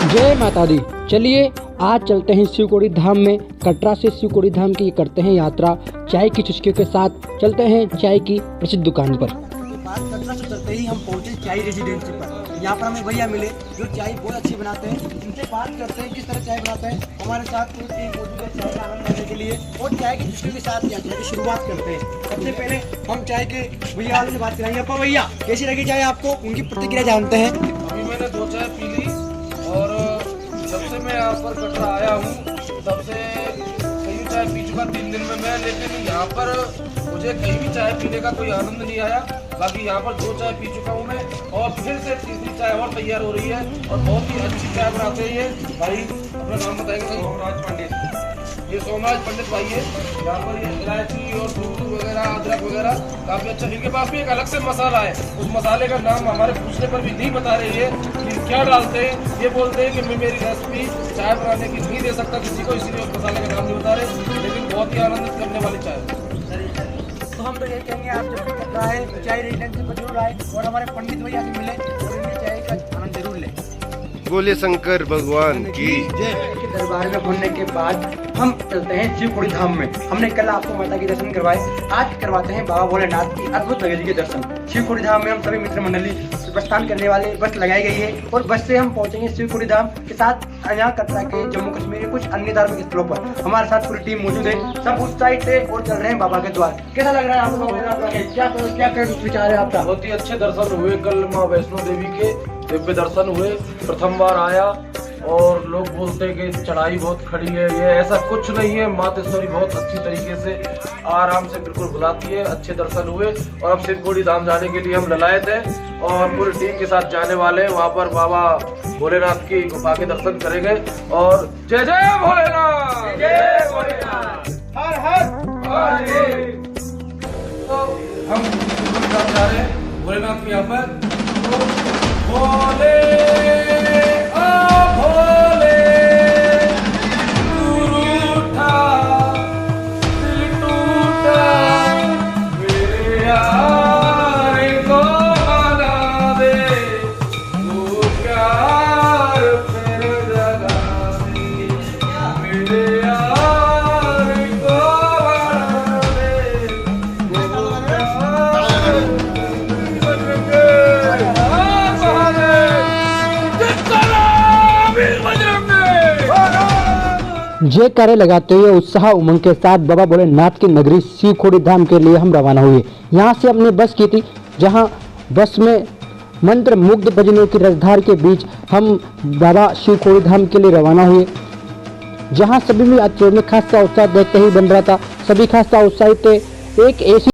जय माता दी। चलिए आज चलते हैं शिवकोड़ी धाम में। कटरा से शिवकोड़ी धाम की करते हैं यात्रा। चाय की चुस्कियों के साथ चलते हैं चाय की प्रसिद्ध दुकान पर। कटरा से चलते ही हम पहुंचे चाय रेजिडेंसी पर। यहाँ पर हमें भैया मिले जो चाय बहुत अच्छी बनाते हैं। इनसे बात करते हैं किस तरह चाय बनाते हैं। हमारे साथ पूरी टीम मौजूद है चाय का आनंद लेने के लिए और चाय की चुस्कियों के साथ यात्रा की शुरुआत करते हैं। सबसे पहले हम चाय के भैया वाले से बात कराएंगे। अपा भैया कैसी लगी चाय आपको, उनकी प्रतिक्रिया जानते हैं। अभी मैंने 2 चाय पी ली और जब से मैं यहाँ पर कटरा आया हूँ तब से कई चाय पी चुका 3 दिन में मैं, लेकिन यहाँ पर मुझे कहीं भी चाय पीने का कोई आनंद नहीं आया। बाकी यहाँ पर 2 चाय पी चुका हूँ मैं और फिर से तीसरी चाय और तैयार हो रही है और बहुत ही अच्छी चाय बनाते हैं ये भाई। अपना नाम बताएंगे? सोमराज पंडित। ये सोमराज पंडित भाई है। यहाँ पर ये इलायची और दूध वगैरह अदरक वगैरह काफ़ी अच्छा। इनके पास भी एक अलग से मसाला है, उस मसाले का नाम हमारे पूछने पर भी नहीं बता रही है कि क्या डालते हैं। ये बोलते हैं कि मैं मेरी रेसिपी चाय बनाने की नहीं दे सकता किसी को, इसीलिए उस मसाले का नाम नहीं बता रहे, लेकिन बहुत ही आनंदित करने वाली चाय। तो हम तो ये कहेंगे आप जब भी कटरा आए तो चाय रेजिडेंसी पर जरूर आए और हमारे पंडित भैया से मिले और इनकी चाय का आनंद जरूर लें। बोले शंकर भगवान की जय। दरबार में घूमने के बाद हम चलते हैं शिवकोड़ी धाम में। हमने कल आपको माता के दर्शन करवाए, आज करवाते हैं बाबा भोलेनाथ की अद्भुत नगरी के दर्शन। शिवकोड़ी धाम में हम सभी मित्र मंडली प्रस्थान करने वाले बस लगाई गई है और बस से हम पहुंचेंगे शिवकोड़ी धाम के साथ यहाँ कटरा के जम्मू कश्मीर के कुछ अन्य धार्मिक स्थलों पर। हमारे साथ पूरी टीम मौजूद है, सब उत्साहित है और चल रहे हैं बाबा के द्वार। कैसा लग रहा है आपको? क्या विचार है आपका? बहुत ही अच्छे दर्शन हुए कल माँ वैष्णो देवी के दिव्य दर्शन हुए। प्रथम बार आया और लोग बोलते हैं कि चढ़ाई बहुत खड़ी है, ये ऐसा कुछ नहीं है। मातेश्वरी बहुत अच्छी तरीके से आराम से बिल्कुल बुलाती है। अच्छे दर्शन हुए और अब शिवकोड़ी धाम जाने के लिए हम ललायत हैं और पूरी टीम के साथ जाने वाले हैं। वहाँ पर बाबा भोलेनाथ की गुफा के दर्शन करेंगे और जय जय भोलेनाथ, जय भोलेनाथ, हर हर महादेव। तो हम जा रहे हैं भोलेनाथ के यहाँ पर। तो भोले जयकारे लगाते हुए उत्साह उमंग के साथ बाबा भोलेनाथ की नगरी शिवकोड़ी धाम के लिए हम रवाना हुए। यहाँ से हमने बस की थी, जहाँ बस में मंत्र मुग्ध भजनों की रसधार के बीच हम बाबा शिवकोड़ी धाम के लिए रवाना हुए, जहाँ सभी में यात्रियों में खासा उत्साह देखते ही बन रहा था। सभी खासा उत्साहित थे। एक ऐसी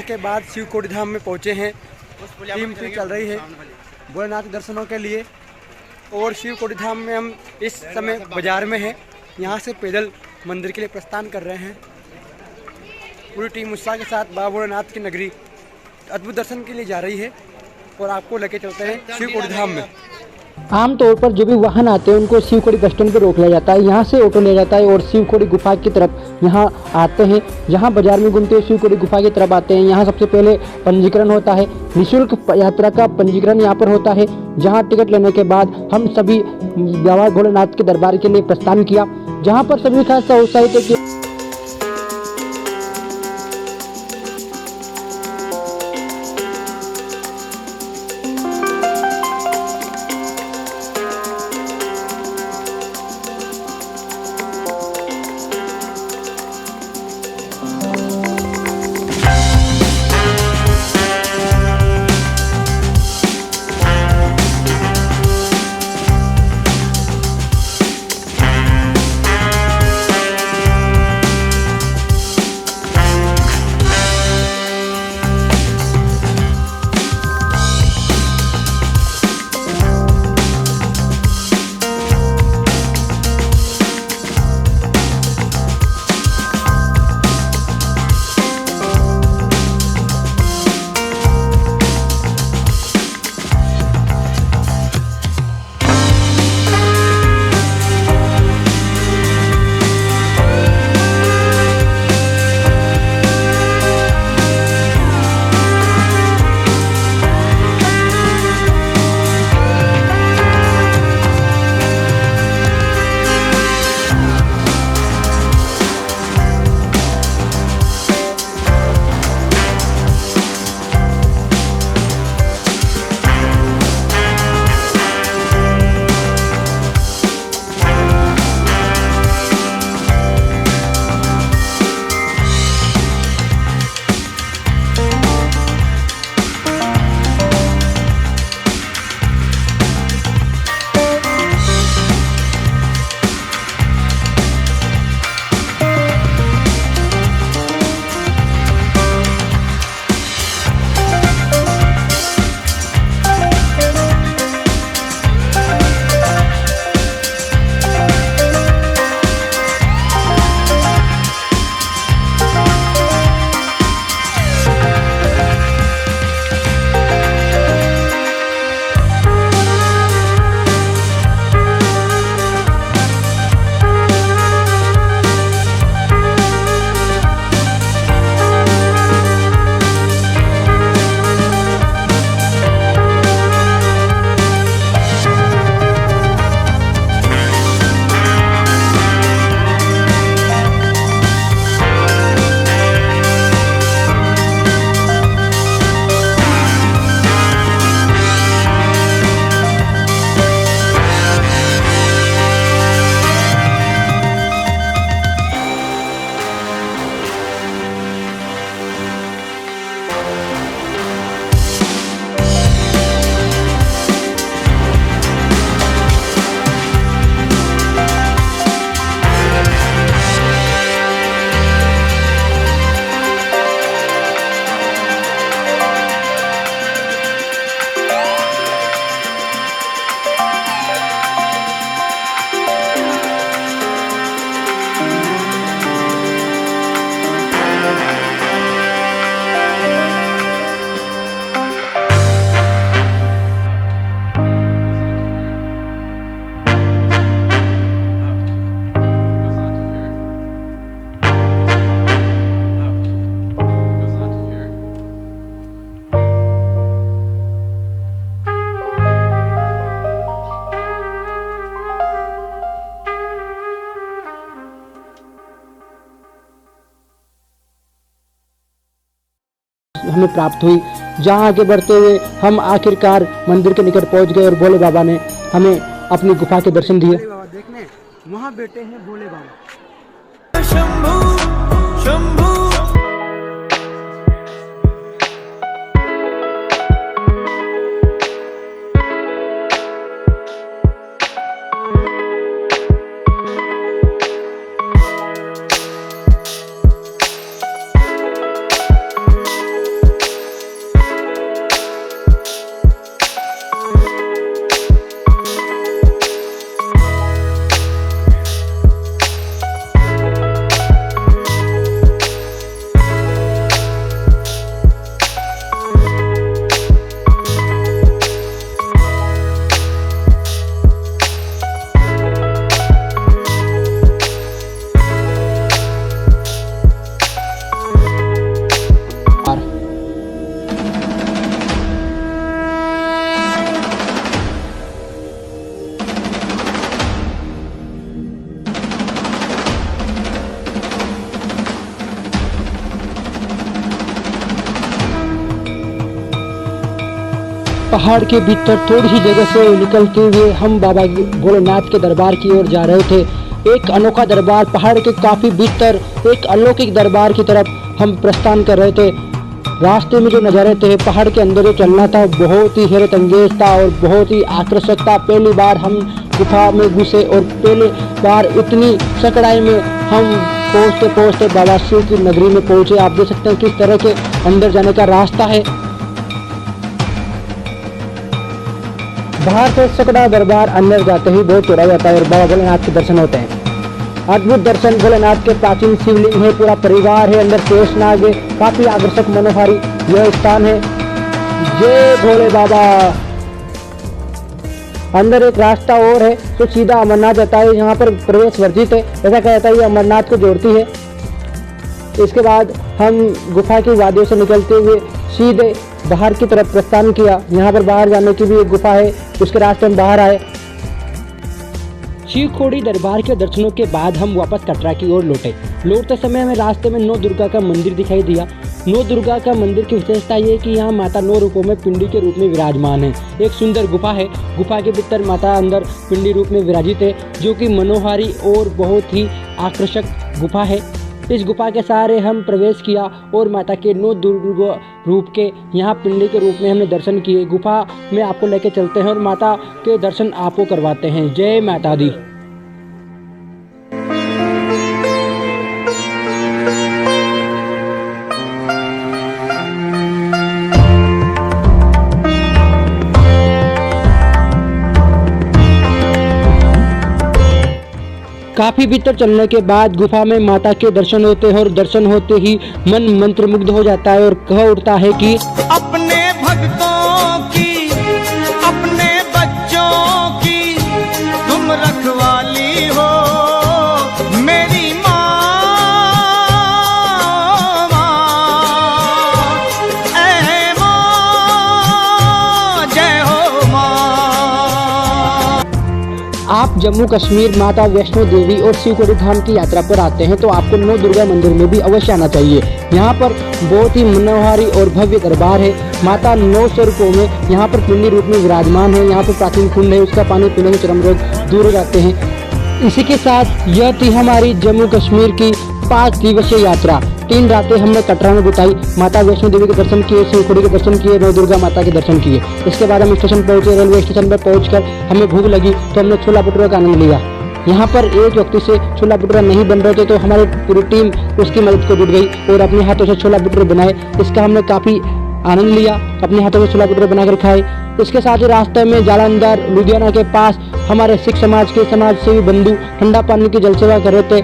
के बाद शिवकोड़ी धाम में पहुंचे हैं। टीम भी चल रही है भोलेनाथ के दर्शनों के लिए और शिवकोड़ी धाम में हम इस समय बाजार में हैं। यहाँ से पैदल मंदिर के लिए प्रस्थान कर रहे हैं। पूरी टीम उत्साह के साथ बाबा भोलेनाथ की नगरी अद्भुत दर्शन के लिए जा रही है और आपको लेके चलते हैं शिवकोड़ी धाम में। आमतौर पर जो भी वाहन आते हैं उनको शिवखोड़ी बस स्टैंड पर रोक लिया जाता है, यहाँ से ऑटो लिया जाता है और शिवखोड़ी गुफा की तरफ यहाँ आते हैं। यहाँ बाजार में घूमते हुए शिवखोड़ी गुफा की तरफ आते हैं। यहाँ सबसे पहले पंजीकरण होता है, निःशुल्क यात्रा का पंजीकरण यहाँ पर होता है, जहाँ टिकट लेने के बाद हम सभी बाबा भोलेनाथ के दरबार के लिए प्रस्थान किया, जहाँ पर सभी खास उत्साहित है कि हमें प्राप्त हुई। जहाँ आगे बढ़ते हुए हम आखिरकार मंदिर के निकट पहुँच गए और भोले बाबा ने हमें अपनी गुफा के दर्शन दिए। बाबा देखने वहाँ बैठे हैं भोले बाबा। पहाड़ के भीतर थोड़ी सी जगह से निकलते हुए हम बाबा भोलेनाथ के दरबार की ओर जा रहे थे। एक अनोखा दरबार, पहाड़ के काफ़ी भीतर एक अलौकिक दरबार की तरफ हम प्रस्थान कर रहे थे। रास्ते में जो नज़ारे थे, पहाड़ के अंदर जो चलना था, बहुत ही हैरत अंगेज था और बहुत ही आकर्षक था। पहली बार हम गुफा में घुसे और पहली बार इतनी सकड़ाई में हम पहुँचते पहुँचते बाबा शिव की नगरी में पहुँचे। आप देख सकते हैं किस तरह के अंदर जाने का रास्ता है। बाहर से सकड़ा दरबार अंदर जाते ही बहुत चौड़ा जाता है और बाबा भोलेनाथ के दर्शन होते हैं। अद्भुत दर्शन, भोलेनाथ के प्राचीन शिवलिंग है, पूरा परिवार है, अंदर शेषनाग है, काफी आकर्षक मनोहारी यह स्थान है। जय भोले बाबा। अंदर एक रास्ता और है जो सीधा अमरनाथ जाता है। यहाँ पर प्रवेश वर्जित है, ऐसा कहा जाता है ये अमरनाथ को जोड़ती है। इसके बाद हम गुफा की वादियों से निकलते हुए सीधे बाहर की तरफ प्रस्थान किया। यहाँ पर बाहर जाने की भी एक गुफा है, उसके रास्ते हम बाहर आए। शिवखोड़ी दरबार के दर्शनों के बाद हम वापस कटरा की ओर लौटे। लौटते समय हमें रास्ते में नौ दुर्गा का मंदिर दिखाई दिया। नौ दुर्गा का मंदिर की विशेषता ये है कि यहाँ माता 9 रूपों में पिंडी के रूप में विराजमान है। एक सुंदर गुफा है, गुफा के भीतर माता अंदर पिंडी रूप में विराजित है, जो कि मनोहारी और बहुत ही आकर्षक गुफा है। इस गुफा के सहारे हम प्रवेश किया और माता के 9 दुर्गा रूप के यहाँ पिंडी के रूप में हमने दर्शन किए। गुफा में आपको लेके चलते हैं और माता के दर्शन आपको करवाते हैं। जय माता दी। काफी भीतर चलने के बाद गुफा में माता के दर्शन होते हैं और दर्शन होते ही मन मंत्रमुग्ध हो जाता है और कह उठता है कि अपने भक्तों की, अपने बच्चों की तुम रखवाली हो मेरी माँ, ऐ माँ, जय हो माँ। आप जम्मू कश्मीर माता वैष्णो देवी और शिवखोड़ी धाम की यात्रा पर आते हैं तो आपको 9 दुर्गा मंदिर में भी अवश्य आना चाहिए। यहाँ पर बहुत ही मनोहारी और भव्य दरबार है। माता 9 स्वरूपों में यहाँ पर पिंडी रूप में विराजमान है। यहाँ पर प्राचीन कुंड है, उसका पानी पीने से चरम रोग दूर हो जाते हैं। इसी के साथ यह थी हमारी जम्मू कश्मीर की 5 दिवसीय यात्रा। 3 रातें हमने कटरा में बिताई, माता वैष्णो देवी के दर्शन किए, शिवखोड़ी के दर्शन किए, नौ दुर्गा माता के दर्शन किए। इसके बाद हम स्टेशन पहुंचे। रेलवे स्टेशन पर पहुंचकर हमें भूख लगी तो हमने छोला भटूरा का आनंद लिया। यहाँ पर एक व्यक्ति से छोला भटूरा नहीं बन रहे थे तो हमारी पूरी टीम उसकी मदद को जुट गई और अपने हाथों से छोला भटूरे बनाए। इसका हमने काफ़ी आनंद लिया, अपने हाथों से छोला भटूरे बनाकर खाए। इसके साथ ही रास्ते में जालंधर लुधियाना के पास हमारे सिख समाज के समाज सेवी बंधु ठंडा पानी की जल सेवा कर रहे थे।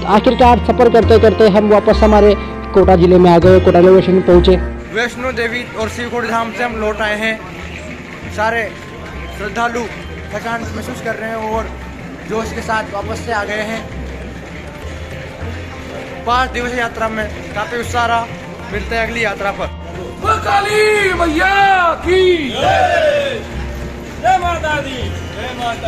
आखिरकार सफर करते करते हम वापस हमारे कोटा जिले में आ गए। कोटा रेलवे स्टेशन पहुंचे। वैष्णो देवी और शिवखोड़ी धाम से हम लौट आए हैं। सारे श्रद्धालु थकान महसूस कर रहे हैं और जोश के साथ वापस से आ गए हैं। 5 दिवसीय यात्रा में काफी उत्साह रहा। मिलते हैं अगली यात्रा पर। काली मैया की जय, जय माता दी, जय माता।